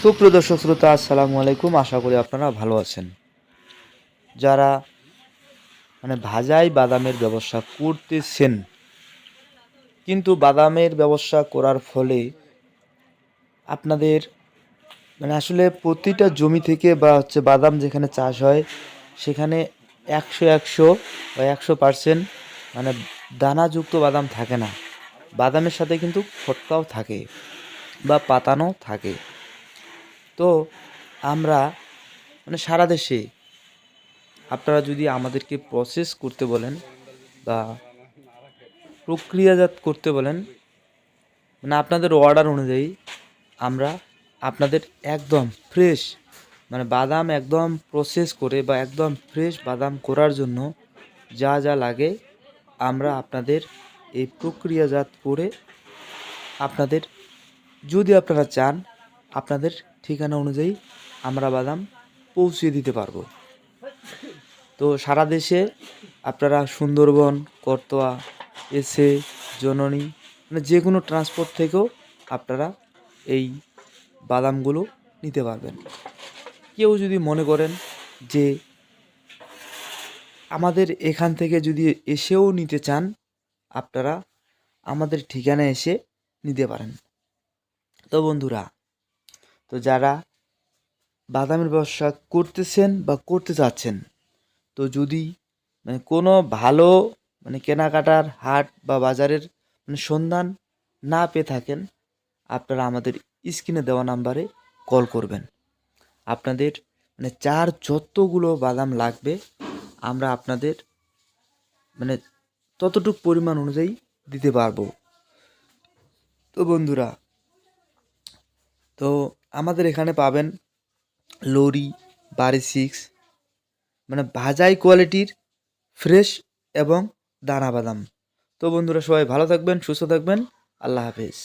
সুপ্রিয় দর্শক শ্রোতা, আসসালামু আলাইকুম। আশা করি আপনারা ভালো আছেন। যারা ভাজাই বাদামের ব্যবসা করতেছেন, কিন্তু বাদামের ব্যবসা করার ফলে আপনাদের আসলে প্রতিটা জমি থেকে বা বাদাম যেখানে চাষ হয় সেখানে একশো একশো বা 100% দানাযুক্ত বাদাম থাকে না। বাদামের সাথে কিন্তু ফটকাও থাকে বা পাতানো থাকে। তো আমরা সারা দেশে আপনারা যদি আমাদেরকে প্রসেস করতে বলেন বা প্রক্রিয়াজাত করতে বলেন, আপনাদের অর্ডার অনুযায়ী আমরা আপনাদের একদম ফ্রেশ বাদাম একদম প্রসেস করে বা একদম ফ্রেশ বাদাম করার জন্য যা যা লাগে আমরা আপনাদের এই প্রক্রিয়াজাত করে আপনাদের, যদি আপনারা চান, আপনাদের ঠিকানা অনুযায়ী আমরা বাদাম পৌঁছে দিতে পারবো। তো সারা দেশে আপনারা সুন্দরবন, করতোয়া, এসে, জননী যে কোনো ট্রান্সপোর্ট থেকেও আপনারা এই বাদামগুলো নিতে পারবেন। কেউ যদি মনে করেন যে আমাদের এখান থেকে যদি এসেও নিতে চান, আপনারা আমাদের ঠিকানায় এসে নিতে পারেন। তো বন্ধুরা, তো যারা বাদামের ব্যবসা করতেছেন বা করতে চাচ্ছেন, তো যদি কোনো ভালো কেনাকাটার হাট বা বাজারের সন্ধান না পেয়ে থাকেন, আপনারা আমাদের স্ক্রিনে দেওয়া নাম্বারে কল করবেন। আপনাদের চার যতগুলো বাদাম লাগবে আমরা আপনাদের ততটুকু পরিমাণ অনুযায়ী দিতে পারবো। তো বন্ধুরা, তো আমাদের এখানে পাবেন লোরি, বারি 6, ভাজাই কোয়ালিটির ফ্রেশ এবং দানা বাদাম। তো বন্ধুরা, সবাই ভালো থাকবেন, সুস্থ থাকবেন। আল্লাহ হাফেজ।